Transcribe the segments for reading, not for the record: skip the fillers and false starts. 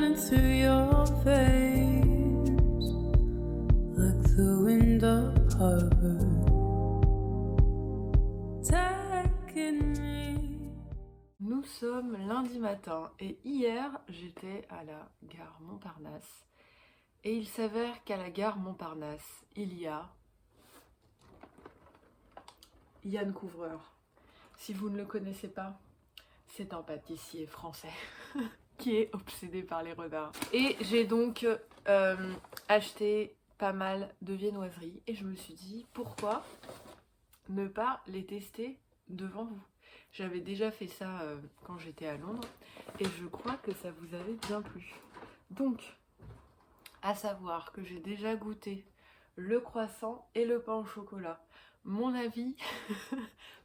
running through your veins like the wind of harbor taking me. Nous sommes lundi matin et hier j'étais à la gare Montparnasse et il s'avère qu'à la gare Montparnasse il y a Yann Couvreur. Si vous ne le connaissez pas, c'est un pâtissier français qui est obsédé par les renards. Et j'ai donc acheté pas mal de viennoiseries et je me suis dit pourquoi ne pas les tester devant vous. J'avais déjà fait ça quand j'étais à Londres et je crois que ça vous avait bien plu. Donc, à savoir que j'ai déjà goûté le croissant et le pain au chocolat. Mon avis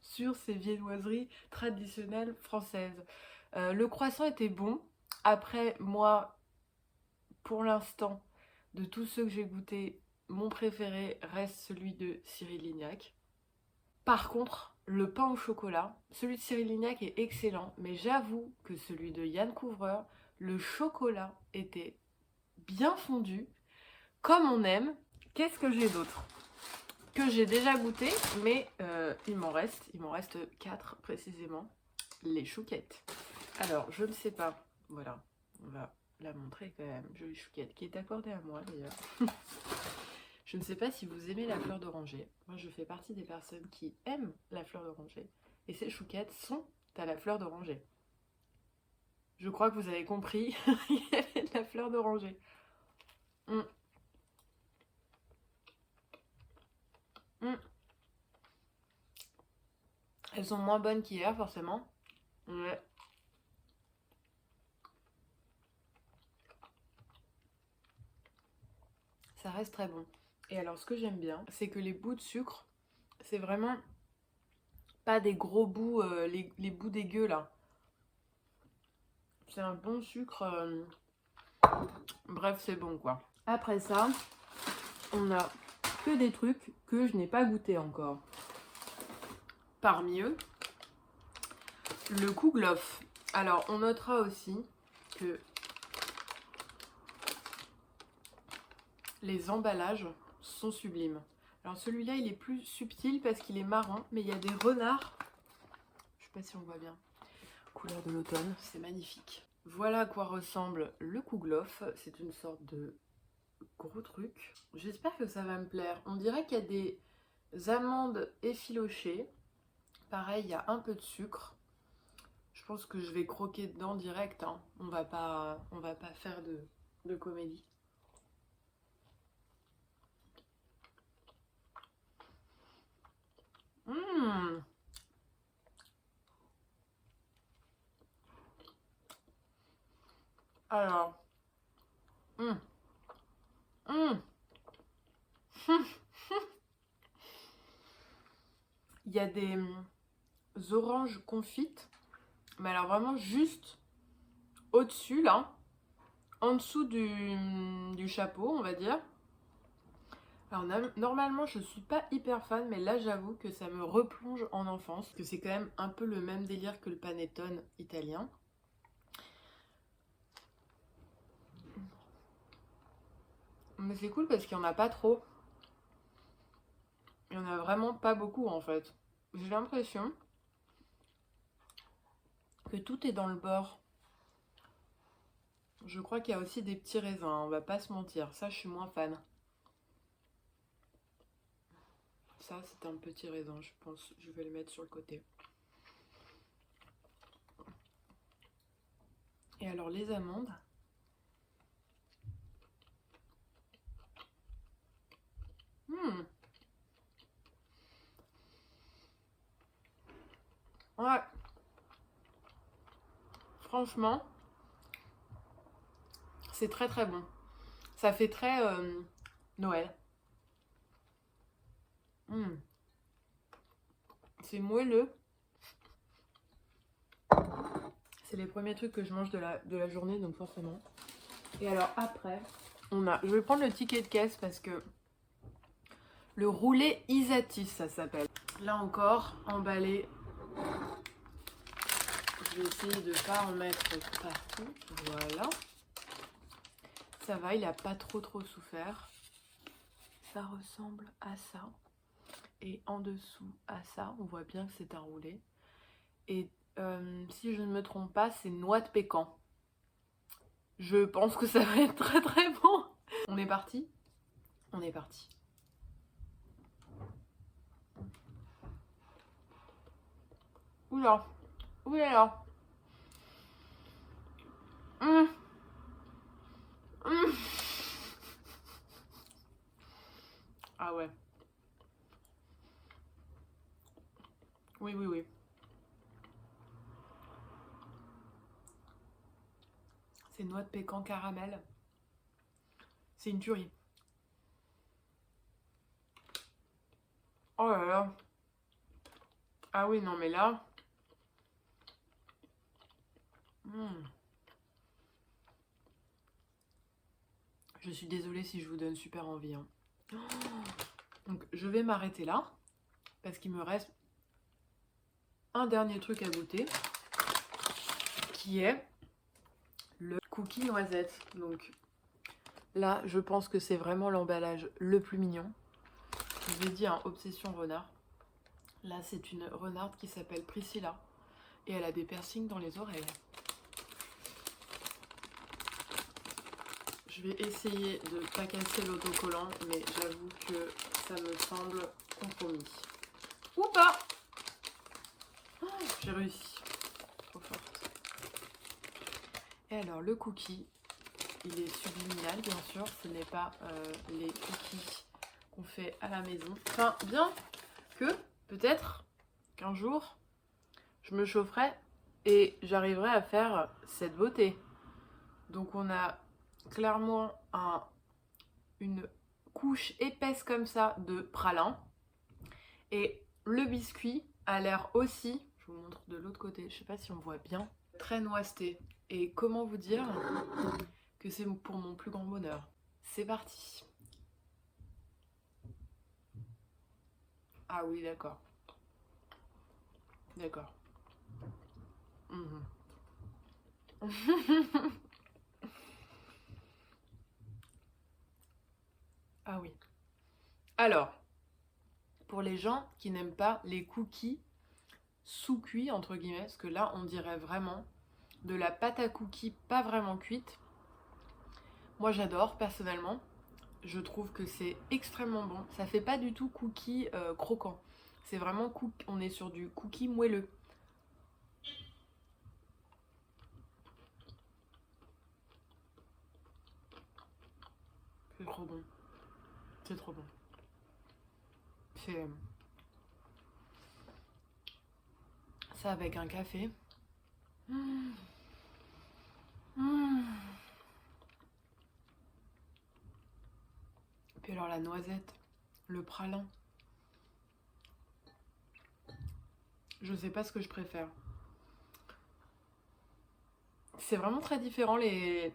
sur ces viennoiseries traditionnelles françaises. Le croissant était bon. Après, moi, pour l'instant, de tous ceux que j'ai goûtés, mon préféré reste celui de Cyril Lignac. Par contre, le pain au chocolat, celui de Cyril Lignac est excellent, mais j'avoue que celui de Yann Couvreur, le chocolat était bien fondu, comme on aime. Qu'est-ce que j'ai d'autre ? Que j'ai déjà goûté, mais il m'en reste 4 précisément, les chouquettes. Alors, je ne sais pas, voilà, on va la montrer quand même, jolie chouquette, qui est accordée à moi d'ailleurs. Je ne sais pas si vous aimez la fleur d'oranger. Moi, je fais partie des personnes qui aiment la fleur d'oranger. Et ces chouquettes sont à la fleur d'oranger. Je crois que vous avez compris, il y avait de la fleur d'oranger. Elles sont moins bonnes qu'hier, forcément. Ouais. Ça reste très bon. Et alors, ce que j'aime bien, c'est que les bouts de sucre, c'est vraiment pas des gros bouts, les bouts dégueux là. C'est un bon sucre. Bref, c'est bon quoi. Après ça, on a que des trucs que je n'ai pas goûté encore. Parmi eux, le Kouglof. Alors, on notera aussi que les emballages sont sublimes. Alors celui-là, il est plus subtil parce qu'il est marron, mais il y a des renards. Je sais pas si on voit bien. Couleur de l'automne, c'est magnifique. Voilà à quoi ressemble le Kouglof. C'est une sorte de gros truc. J'espère que ça va me plaire. On dirait qu'il y a des amandes effilochées. Pareil, il y a un peu de sucre. Je pense que je vais croquer dedans direct. Hein. On va pas faire de comédie. Alors, il y a des oranges confites, mais alors vraiment juste au-dessus là, en dessous du chapeau, on va dire. Alors normalement je suis pas hyper fan, mais là j'avoue que ça me replonge en enfance, que c'est quand même un peu le même délire que le panettone italien. Mais c'est cool parce qu'il n'y en a pas trop. Il n'y en a vraiment pas beaucoup en fait. J'ai l'impression que tout est dans le beurre. Je crois qu'il y a aussi des petits raisins, on va pas se mentir. Ça, je suis moins fan. Ça, c'est un petit raisin, je pense. Je vais le mettre sur le côté. Et alors, les amandes. Ouais. Franchement, c'est très très bon. Ça fait très Noël. C'est moelleux. C'est les premiers trucs que je mange de la journée, donc forcément. Et alors après, on a... Je vais prendre le ticket de caisse parce que... Le roulé Isatis, ça s'appelle. Là encore, emballé. Je vais essayer de ne pas en mettre partout. Voilà. Ça va, il a pas trop souffert. Ça ressemble à ça. Et en dessous à ça, on voit bien que c'est un roulé. Et si je ne me trompe pas, c'est noix de pécan. Je pense que ça va être très bon. On est parti? On est parti. Oula, oulala. Ah ouais. Oui. C'est noix de pécan caramel. C'est une tuerie. Oh là là. Ah oui, non mais là... Je suis désolée si je vous donne super envie. Hein. Donc je vais m'arrêter là. Parce qu'il me reste un dernier truc à goûter. Qui est le cookie noisette. Donc là, je pense que c'est vraiment l'emballage le plus mignon. Je vous ai dit, hein, obsession renard. Là, c'est une renarde qui s'appelle Priscilla. Et elle a des piercings dans les oreilles. Je vais essayer de ne pas casser l'autocollant, mais j'avoue que ça me semble compromis. Ou pas! Oh, j'ai réussi. Trop forte. Et alors, le cookie, il est subliminal, bien sûr. Ce n'est pas les cookies qu'on fait à la maison. Enfin, bien que, peut-être qu'un jour, je me chaufferai et j'arriverai à faire cette beauté. Donc, on a clairement une couche épaisse comme ça de pralin. Et le biscuit a l'air aussi, je vous montre de l'autre côté, je sais pas si on voit bien, très noiseté. Et comment vous dire que c'est pour mon plus grand bonheur. C'est parti. Ah oui, d'accord. D'accord. Ah oui. Alors, pour les gens qui n'aiment pas les cookies sous-cuits, entre guillemets, parce que là, on dirait vraiment de la pâte à cookies pas vraiment cuite. Moi, j'adore, personnellement. Je trouve que c'est extrêmement bon. Ça fait pas du tout cookie croquant. C'est vraiment, on est sur du cookie moelleux. C'est trop bon. C'est trop bon. C'est ça avec un café. Puis alors la noisette, le pralin. Je sais pas ce que je préfère. C'est vraiment très différent les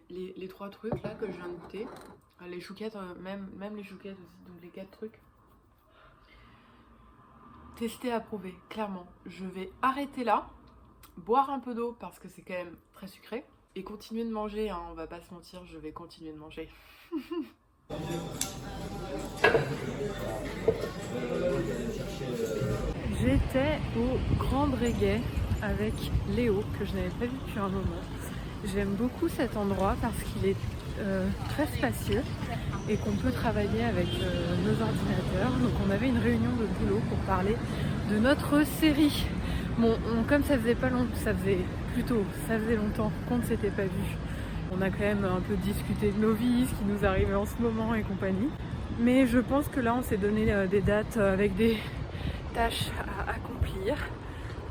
trois trucs là que je viens de goûter. Les chouquettes, même les chouquettes aussi, donc les 4 trucs. Tester, approuver, clairement. Je vais arrêter là, boire un peu d'eau parce que c'est quand même très sucré. Et continuer de manger, hein, on va pas se mentir, je vais continuer de manger. J'étais au Grand Breguet avec Léo, que je n'avais pas vu depuis un moment. J'aime beaucoup cet endroit parce qu'il est très spacieux et qu'on peut travailler avec nos ordinateurs. Donc on avait une réunion de boulot pour parler de notre série. Bon, comme ça faisait longtemps qu'on ne s'était pas vu. On a quand même un peu discuté de nos vies, ce qui nous arrivait en ce moment et compagnie. Mais je pense que là on s'est donné des dates avec des tâches à accomplir.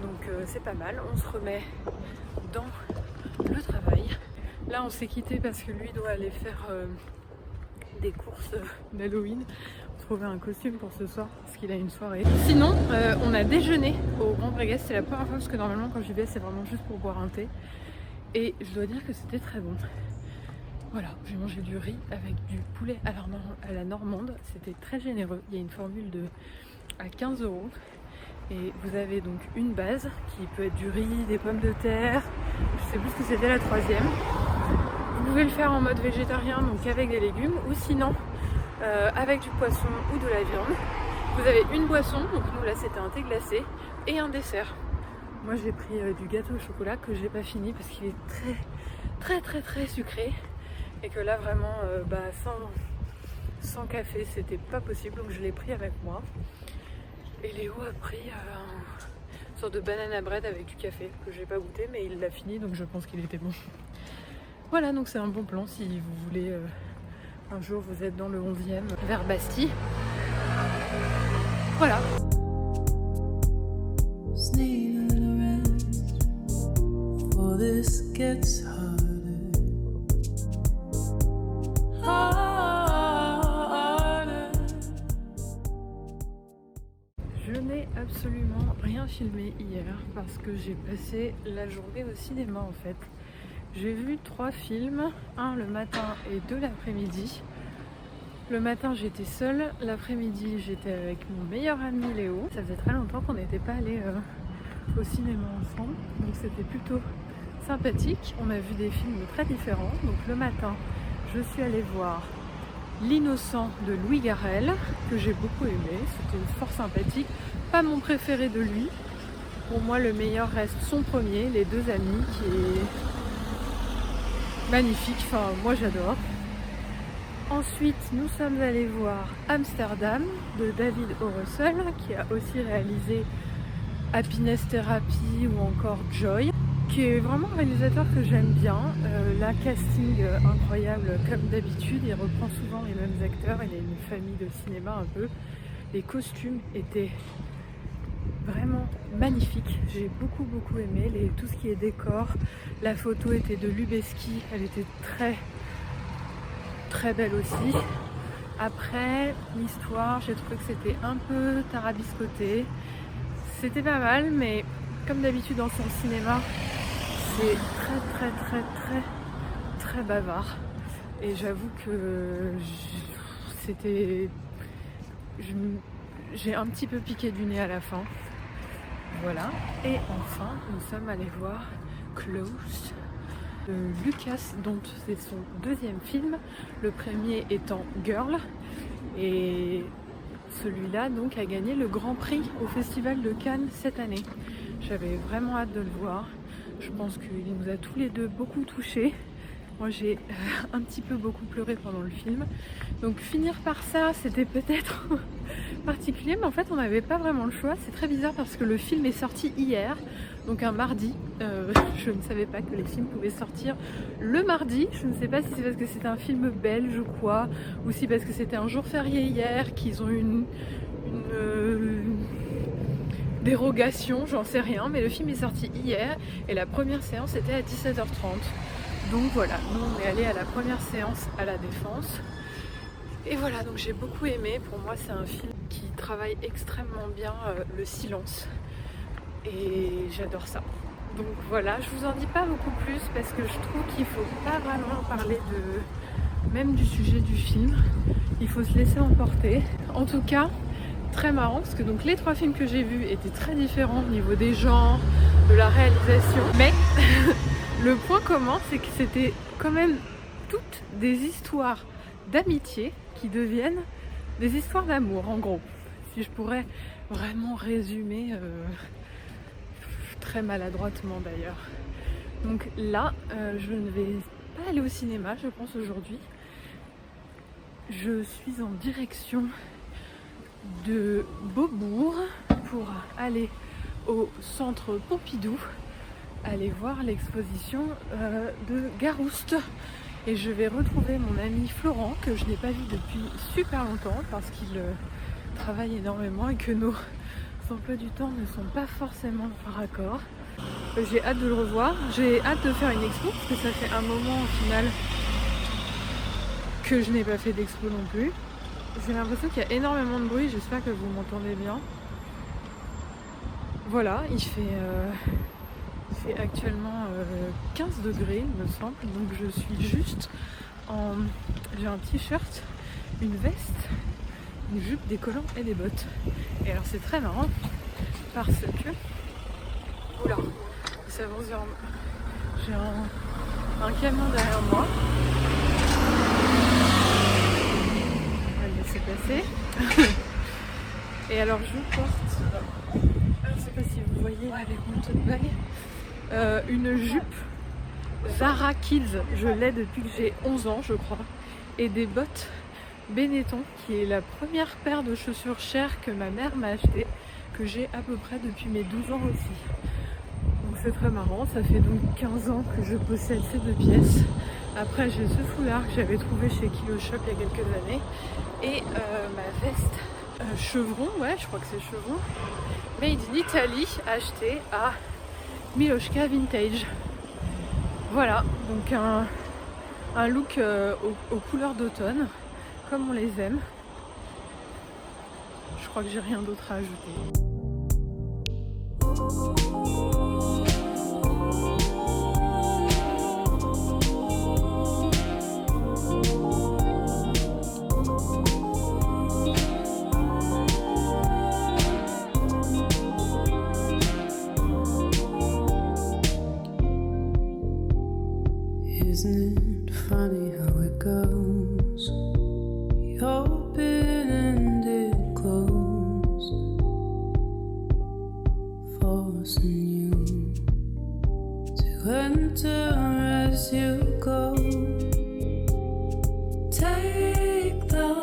Donc c'est pas mal, on se remet dans le travail. Là on s'est quitté parce que lui doit aller faire des courses d'Halloween. Trouver un costume pour ce soir parce qu'il a une soirée. Sinon on a déjeuné au Grand Breguet. C'est la première fois parce que normalement quand j'y vais c'est vraiment juste pour boire un thé. Et je dois dire que c'était très bon. Voilà, j'ai mangé du riz avec du poulet à la normande. C'était très généreux. Il y a une formule à 15 €. Et vous avez donc une base qui peut être du riz, des pommes de terre. Je sais plus ce que c'était la troisième. Une pouvez le faire en mode végétarien, donc avec des légumes, ou sinon avec du poisson ou de la viande. Vous avez une boisson, donc nous là c'était un thé glacé, et un dessert. Moi j'ai pris du gâteau au chocolat que j'ai pas fini parce qu'il est très sucré, et que là vraiment sans café c'était pas possible, donc je l'ai pris avec moi. Et Léo a pris une sorte de banana bread avec du café que j'ai pas goûté, mais il l'a fini, donc je pense qu'il était bon. Voilà, donc c'est un bon plan si vous voulez un jour vous êtes dans le 11e vers Bastille. Voilà. Je n'ai absolument rien filmé hier parce que j'ai passé la journée au cinéma en fait. J'ai vu 3 films, un le matin et 2 l'après-midi. Le matin j'étais seule, l'après-midi j'étais avec mon meilleur ami Léo. Ça faisait très longtemps qu'on n'était pas allé au cinéma ensemble, donc c'était plutôt sympathique. On a vu des films très différents. Donc le matin je suis allée voir L'Innocent de Louis Garrel, que j'ai beaucoup aimé, c'était fort sympathique. Pas mon préféré de lui, pour moi le meilleur reste son premier, Les Deux Amis, qui est magnifique, enfin moi j'adore. Ensuite nous sommes allés voir Amsterdam de David O. Russell, qui a aussi réalisé Happiness Therapy ou encore Joy, qui est vraiment un réalisateur que j'aime bien. La casting incroyable comme d'habitude, il reprend souvent les mêmes acteurs, il a une famille de cinéma un peu. Les costumes étaient vraiment magnifiques, j'ai beaucoup aimé tout ce qui est décor. La photo était de Lubeski, elle était très belle aussi. Après l'histoire, j'ai trouvé que c'était un peu tarabiscoté, c'était pas mal, mais comme d'habitude dans son cinéma c'est très bavard, et j'avoue que j'ai un petit peu piqué du nez à la fin. Voilà. Et enfin nous sommes allés voir Close de Lucas, dont c'est son 2e film, le premier étant Girl, et celui-là donc a gagné le Grand Prix au Festival de Cannes cette année. J'avais vraiment hâte de le voir. Je pense qu'il nous a tous les deux beaucoup touchés. Moi j'ai un petit peu beaucoup pleuré pendant le film. Donc finir par ça, c'était peut-être particulier, mais en fait on n'avait pas vraiment le choix. C'est très bizarre parce que le film est sorti hier, donc un mardi. Je ne savais pas que les films pouvaient sortir le mardi. Je ne sais pas si c'est parce que c'était un film belge ou quoi, ou si parce que c'était un jour férié hier, qu'ils ont une dérogation, j'en sais rien, mais le film est sorti hier et la première séance était à 17h30. Donc voilà, nous on est allé à la première séance à la Défense. Et voilà, donc j'ai beaucoup aimé. Pour moi c'est un film qui travaille extrêmement bien le silence. Et j'adore ça. Donc voilà, je vous en dis pas beaucoup plus parce que je trouve qu'il faut pas vraiment parler même du sujet du film. Il faut se laisser emporter. En tout cas, très marrant parce que donc les 3 films que j'ai vus étaient très différents au niveau des genres, de la réalisation. Mais le point commun, c'est que c'était quand même toutes des histoires d'amitié qui deviennent des histoires d'amour, en gros. Si je pourrais vraiment résumer très maladroitement d'ailleurs. Donc là, je ne vais pas aller au cinéma, je pense, aujourd'hui. Je suis en direction de Beaubourg pour aller au centre Pompidou, aller voir l'exposition de Garouste. Et je vais retrouver mon ami Florent, que je n'ai pas vu depuis super longtemps parce qu'il travaille énormément et que nos emplois du temps ne sont pas forcément raccord. J'ai hâte de le revoir, j'ai hâte de faire une expo parce que ça fait un moment au final que je n'ai pas fait d'expo non plus. J'ai l'impression qu'il y a énormément de bruit, j'espère que vous m'entendez bien. Voilà, il fait actuellement 15 degrés il me semble, donc je suis juste en... J'ai un t-shirt, une veste, une jupe, des collants et des bottes. Et alors c'est très marrant parce que... Oula, ça avance vers... J'ai un camion derrière moi. On va le laisser passer. Et alors je porte, je ne sais pas si vous voyez avec mon tote bag, une jupe Zara Kids. Je l'ai depuis que j'ai 11 ans je crois. Et des bottes Benetton, qui est la première paire de chaussures chères que ma mère m'a acheté, que j'ai à peu près depuis mes 12 ans aussi. Donc c'est très marrant, ça fait donc 15 ans que je possède ces deux pièces. Après j'ai ce foulard que j'avais trouvé chez Kilo Shop il y a quelques années. Et ma veste chevron, ouais je crois que c'est chevron, made in Italy, achetée à Miloška Vintage. Voilà, donc un look aux couleurs d'automne, comme on les aime. Je crois que j'ai rien d'autre à ajouter. Isn't it funny how it goes? You open and it closed, forcing you to enter as you go. Take the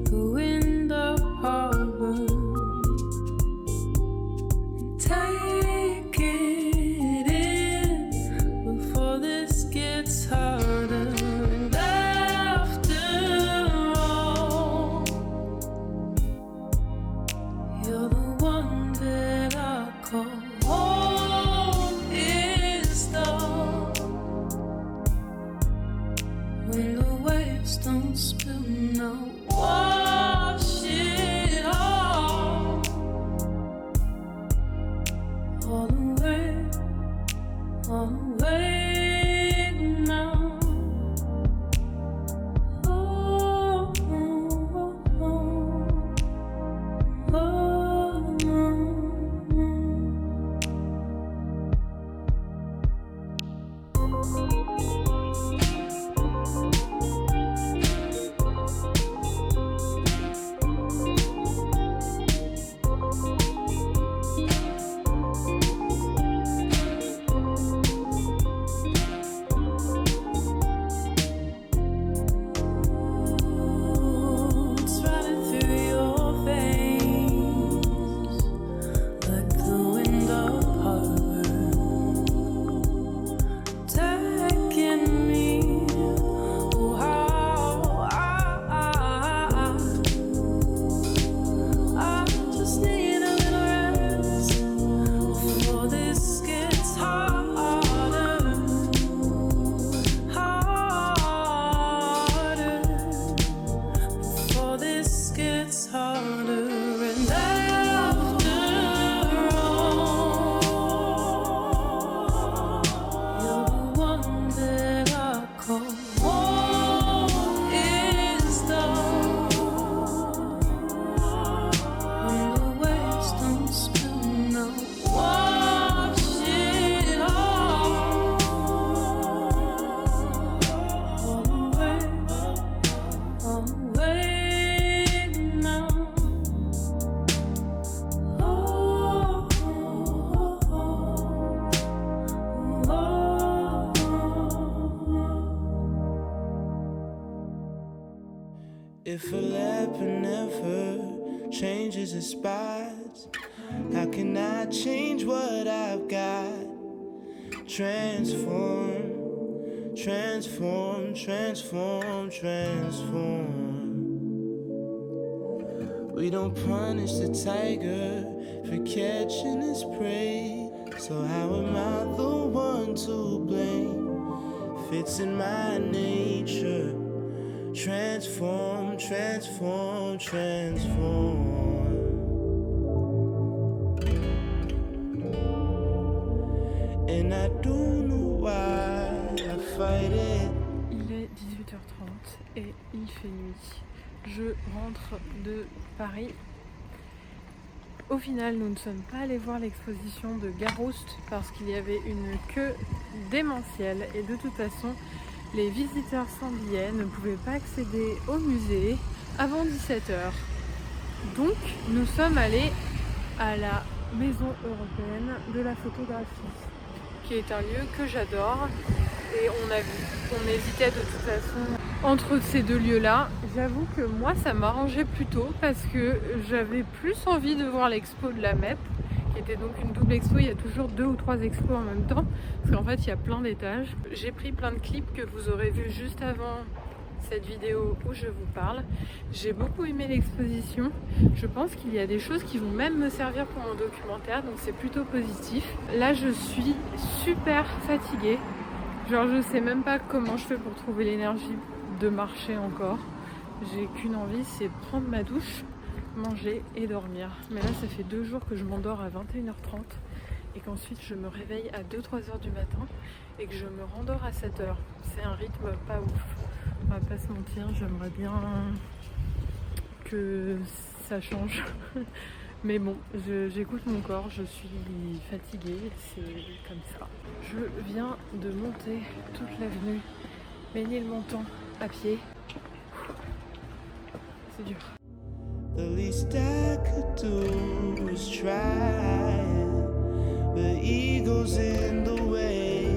wind of harbor, and take it in before this gets harder. And after all, you're the one that I call home. Is the when the waves don't spill, no wash it all the way now. Oh, oh, oh, oh, it's running through your veins like the wind of harbor, taking me. Oh, how I just need a little rest before this gets harder, before this gets harder. And after all, you're the one that I call home. Is the when the waves don't spill, no wash it all the way now. Oh, oh, oh, oh. If a leopard never changes its spots, how can I change what I've got? Transform, transform, transform, transform. We don't punish the tiger for catching his prey, so how am I the one to blame? If it's in my nature, transform, transform, transform. And I don't know why I fight it. Il est 18h30 et il fait nuit. Je rentre de Paris Au final, nous ne sommes pas allés voir l'exposition de Garouste parce qu'il y avait une queue démentielle et de toute façon, les visiteurs sans billets ne pouvaient pas accéder au musée avant 17h. Donc, nous sommes allés à la Maison européenne de la photographie, qui est un lieu que j'adore. Et on hésitait de toute façon entre ces deux lieux-là. J'avoue que moi, ça m'arrangeait plutôt parce que j'avais plus envie de voir l'expo de la MEP, qui était donc une double expo. Il y a toujours 2 ou 3 expos en même temps, parce qu'en fait, il y a plein d'étages. J'ai pris plein de clips que vous aurez vus juste avant cette vidéo où je vous parle. J'ai beaucoup aimé l'exposition. Je pense qu'il y a des choses qui vont même me servir pour mon documentaire, donc c'est plutôt positif. Là, je suis super fatiguée. Genre, je sais même pas comment je fais pour trouver l'énergie de marcher encore. J'ai qu'une envie, c'est prendre ma douche, manger et dormir. Mais là, ça fait 2 jours que je m'endors à 21h30 et qu'ensuite je me réveille à 2-3 heures du matin et que je me rendors à 7h. C'est un rythme pas ouf. On va pas se mentir, j'aimerais bien que ça change. Mais bon, j'écoute mon corps, je suis fatiguée, c'est comme ça. Je viens de monter toute l'avenue Ménilmontant à pied. C'est dur. The least I could do is try, but ego's in the way.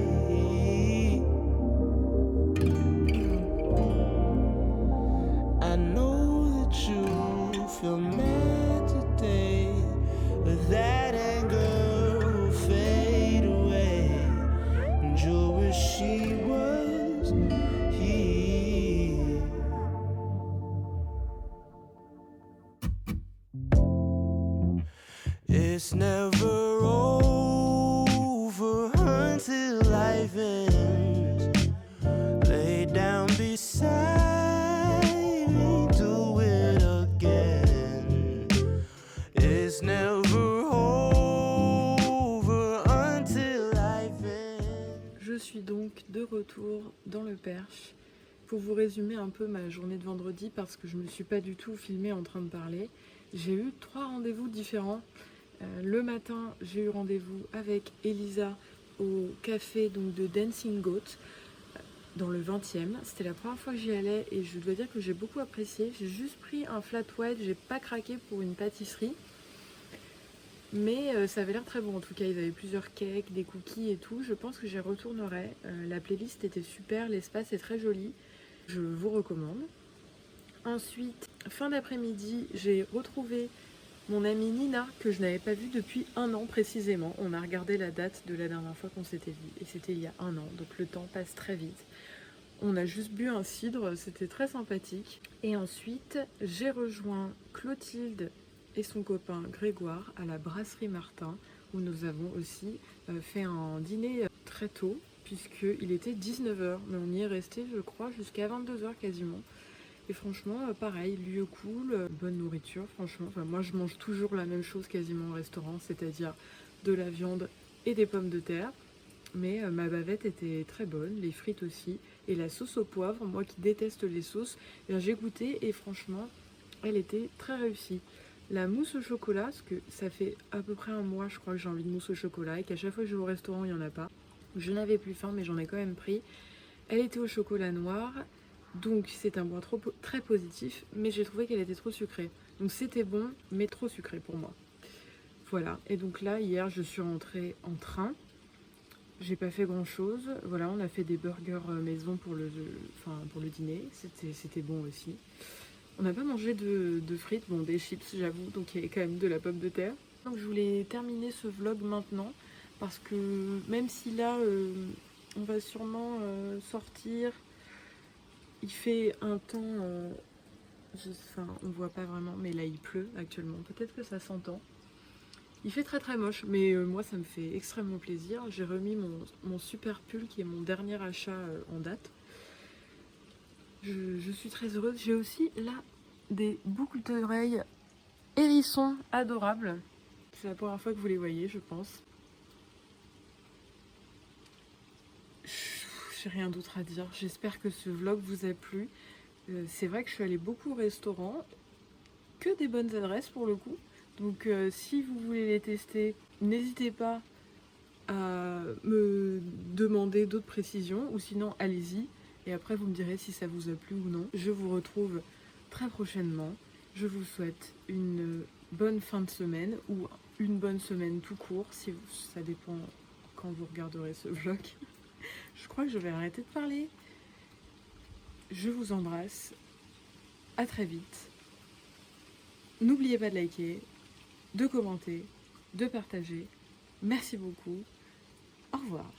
I know that you feel mad today, but that anger will fade away, and you'll wish she was here. It's never over until life ends. Lay down beside me, do it again. It's never over until life ends. Je suis donc de retour dans le Perche pour vous résumer un peu ma journée de vendredi parce que je ne me suis pas du tout filmée en train de parler. J'ai eu 3 rendez-vous différents. Le matin, j'ai eu rendez-vous avec Elisa au café donc, de Dancing Goat dans le 20e. C'était la première fois que j'y allais et je dois dire que j'ai beaucoup apprécié. J'ai juste pris un flat white, j'ai pas craqué pour une pâtisserie. Mais ça avait l'air très bon en tout cas, ils avaient plusieurs cakes, des cookies et tout. Je pense que j'y retournerai. La playlist était super, l'espace est très joli. Je vous recommande. Ensuite, fin d'après-midi, j'ai retrouvé mon amie Nina, que je n'avais pas vue depuis 1 an précisément. On a regardé la date de la dernière fois qu'on s'était vu et c'était il y a 1 an, donc le temps passe très vite. On a juste bu un cidre, c'était très sympathique. Et ensuite, j'ai rejoint Clotilde et son copain Grégoire à la brasserie Martin, où nous avons aussi fait un dîner très tôt, puisqu'il était 19h, mais on y est resté, je crois, jusqu'à 22h quasiment. Et franchement, pareil, lieu cool, bonne nourriture, franchement. Enfin, moi, je mange toujours la même chose quasiment au restaurant, c'est-à-dire de la viande et des pommes de terre. Mais ma bavette était très bonne, les frites aussi. Et la sauce au poivre, moi qui déteste les sauces, j'ai goûté et franchement, elle était très réussie. La mousse au chocolat, parce que ça fait à peu près 1 mois, je crois que j'ai envie de mousse au chocolat et qu'à chaque fois que je vais au restaurant, il n'y en a pas. Je n'avais plus faim, mais j'en ai quand même pris. Elle était au chocolat noir. Donc c'est un point très positif, mais j'ai trouvé qu'elle était trop sucrée. Donc c'était bon, mais trop sucré pour moi. Voilà, et donc là, hier, je suis rentrée en train. J'ai pas fait grand chose. Voilà, on a fait des burgers maison pour le dîner. C'était bon aussi. On n'a pas mangé de frites, bon des chips j'avoue, donc il y avait quand même de la pomme de terre. Donc je voulais terminer ce vlog maintenant, parce que même si là, on va sûrement sortir. Il fait un temps, on voit pas vraiment, mais là il pleut actuellement, peut-être que ça s'entend. Il fait très très moche, mais moi ça me fait extrêmement plaisir. J'ai remis mon super pull qui est mon dernier achat en date. Je suis très heureuse. J'ai aussi là des boucles d'oreilles hérissons adorables. C'est la première fois que vous les voyez, je pense. J'ai rien d'autre à dire. J'espère que ce vlog vous a plu. C'est vrai que je suis allée beaucoup au restaurant, que des bonnes adresses pour le coup. Donc si vous voulez les tester, n'hésitez pas à me demander d'autres précisions, ou sinon allez-y, et après vous me direz si ça vous a plu ou non. Je vous retrouve très prochainement. Je vous souhaite une bonne fin de semaine, ou une bonne semaine tout court, si ça dépend quand vous regarderez ce vlog. Je crois que je vais arrêter de parler. Je vous embrasse. À très vite. N'oubliez pas de liker, de commenter, de partager. Merci beaucoup. Au revoir.